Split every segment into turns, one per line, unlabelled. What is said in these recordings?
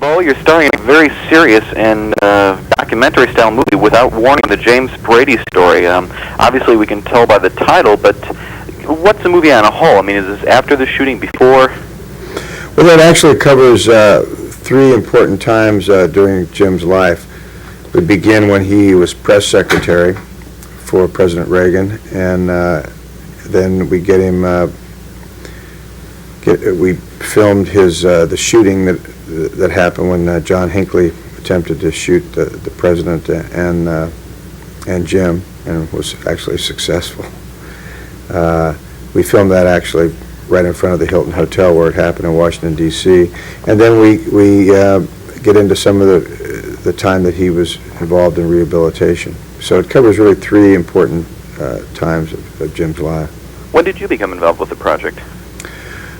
Beau, you're starring in a very serious and documentary-style movie, Without Warning, the James Brady story. Obviously, we can tell by the title, but what's the movie on a whole? I mean, is this after the shooting, before?
Well, that actually covers three important times during Jim's life. We begin when he was press secretary for President Reagan, and then we get him. We filmed his the shooting that happened when John Hinckley attempted to shoot the president and Jim, and was actually successful. We filmed that actually right in front of the Hilton Hotel where it happened in Washington, D.C. And then we get into some of the time that he was involved in rehabilitation. So it covers really three important times of Jim's life.
When did you become involved with the project?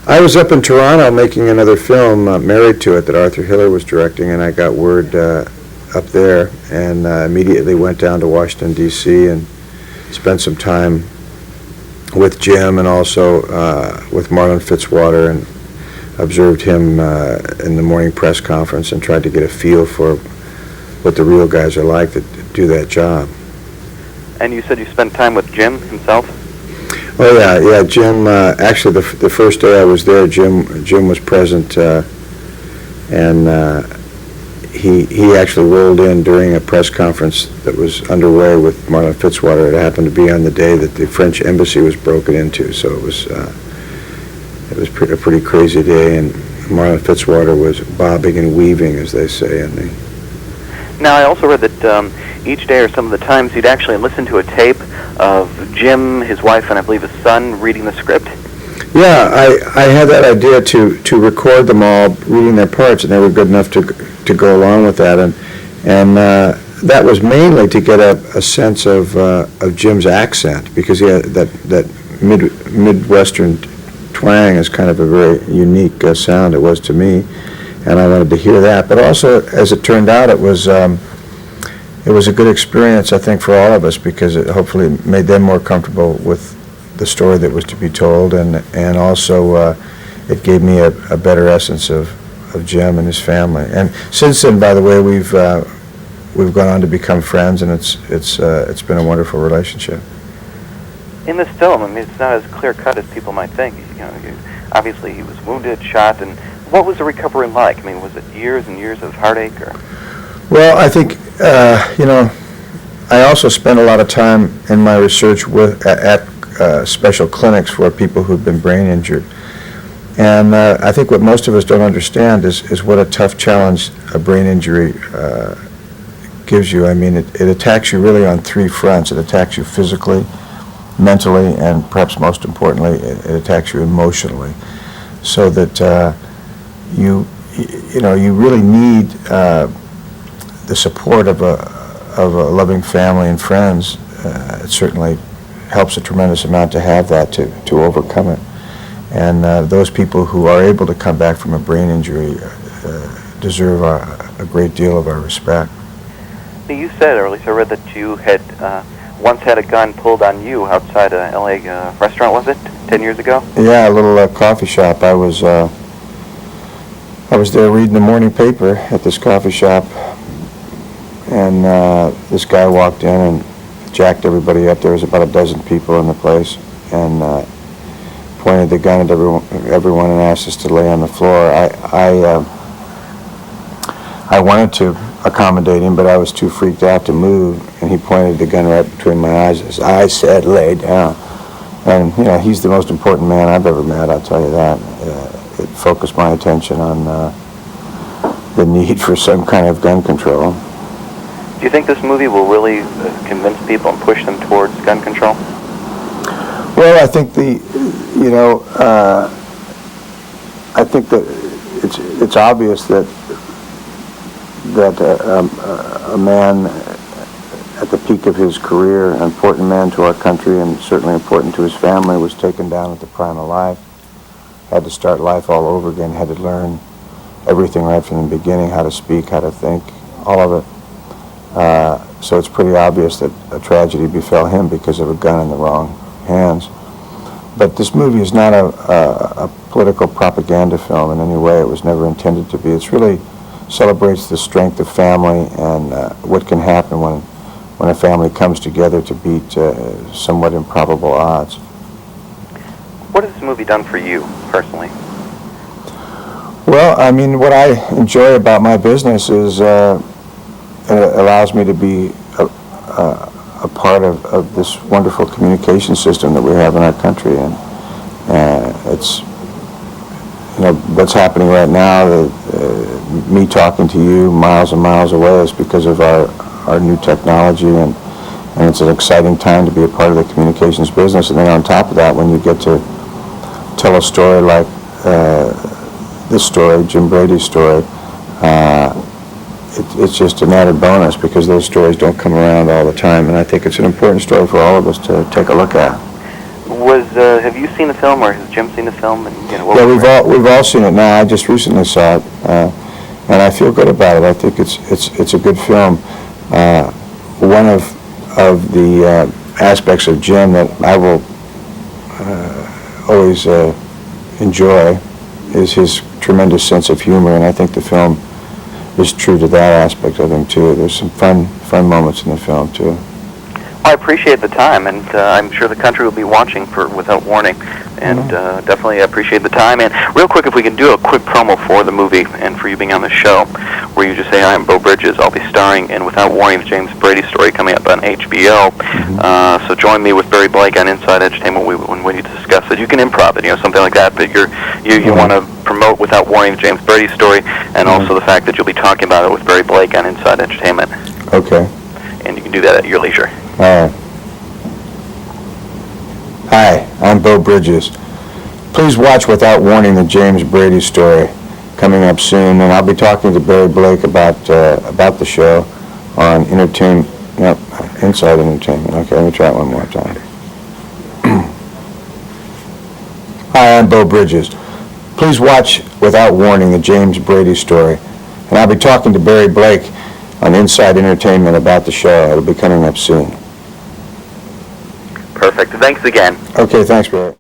I was up in Toronto making another film, married to it, that Arthur Hiller was directing, and I got word up there and immediately went down to Washington, D.C. and spent some time with Jim and also with Marlon Fitzwater, and observed him in the morning press conference and tried to get a feel for what the real guys are like that do that job.
And you said you spent time with Jim himself?
Oh yeah. Jim. Actually, the first day I was there, Jim was present, and he actually rolled in during a press conference that was underway with Marlon Fitzwater. It happened to be on the day that the French embassy was broken into, so it was a pretty crazy day, and Marlon Fitzwater was bobbing and weaving, as they say.
Now, I also read that each day or some of the times you'd actually listen to a tape of Jim, his wife, and I believe his son reading the script.
Yeah, I had that idea to record them all reading their parts, and they were good enough to go along with that, and that was mainly to get a sense of Jim's accent, because he had that Midwestern twang is kind of a very unique sound. It was to me, and I wanted to hear that. But also, as it turned out, it was a good experience, I think, for all of us, because it hopefully made them more comfortable with the story that was to be told, and also it gave me a better essence of Jim and his family. And since then, by the way, we've gone on to become friends, and it's been a wonderful relationship.
In this film, I mean, it's not as clear-cut as people might think. Obviously, he was wounded, shot, and what was the recovery like? I mean, was it years and years of heartache, or?
Well, I think, I also spent a lot of time in my research at special clinics for people who've been brain injured. And I think what most of us don't understand is what a tough challenge a brain injury gives you. I mean, it attacks you really on three fronts. It attacks you physically, mentally, and perhaps most importantly, it attacks you emotionally. So that you really need the support of a loving family and friends. It certainly helps a tremendous amount to have that to overcome it. And those people who are able to come back from a brain injury deserve a great deal of our respect.
You said, or at least I read, that you had once had a gun pulled on you outside a L.A. Restaurant, was it, 10 years ago?
Yeah, a little coffee shop. I was there reading the morning paper at this coffee shop, and this guy walked in and jacked everybody up. There was about a dozen people in the place, and pointed the gun at everyone and asked us to lay on the floor. I wanted to accommodate him, but I was too freaked out to move, and he pointed the gun right between my eyes. As I said, lay down. And he's the most important man I've ever met, I'll tell you that. It focused my attention on the need for some kind of gun control.
Do you think this movie will really convince people and push them towards gun control?
Well, I think I think that it's obvious that a man at the peak of his career, an important man to our country and certainly important to his family, was taken down at the prime of life, had to start life all over again, had to learn everything right from the beginning, how to speak, how to think, all of it. So it's pretty obvious that a tragedy befell him because of a gun in the wrong hands. But this movie is not a political propaganda film in any way. It was never intended to be. It's really celebrates the strength of family and what can happen when a family comes together to beat somewhat improbable odds.
What has this movie done for you, personally?
Well, I mean, what I enjoy about my business is it allows me to be a part of this wonderful communication system that we have in our country, and it's, you know, what's happening right now, me talking to you miles and miles away is because of our new technology, and it's an exciting time to be a part of the communications business. And then on top of that, when you get to tell a story like this story, Jim Brady's story, it's just an added bonus because those stories don't come around all the time, and I think it's an important story for all of us to take a look at.
Have you seen the film, or has Jim seen the film? And, you know,
yeah, we've all seen it now. I just recently saw it, and I feel good about it. I think it's a good film. One of the aspects of Jim that I will always enjoy is his tremendous sense of humor, and I think the film is true to that aspect of him too. There's some fun moments in the film too.
I appreciate the time, and I'm sure the country will be watching for Without Warning, and definitely appreciate the time. And real quick, if we can do a quick promo for the movie and for you being on the show, where you just say, "Hi, I'm Beau Bridges. I'll be starring in Without Warning, the James Brady story coming up on HBO. So join me with Barry Blake on Inside Entertainment when we discuss it. You can improv it, you know, something like that, but you want to promote Without Warning, the James Brady story, and also the fact that you'll be talking about it with Barry Blake on Inside Entertainment.
Okay.
And you can do that at your leisure.
Hi, I'm Beau Bridges. Please watch Without Warning, the James Brady story, coming up soon, and I'll be talking to Barry Blake about the show on Inside Entertainment. Okay, let me try it one more time. Hi, I'm Beau Bridges. Please watch Without Warning, the James Brady story, and I'll be talking to Barry Blake on Inside Entertainment about the show. It'll be coming up soon.
Perfect. Thanks again.
Okay, thanks, Barry.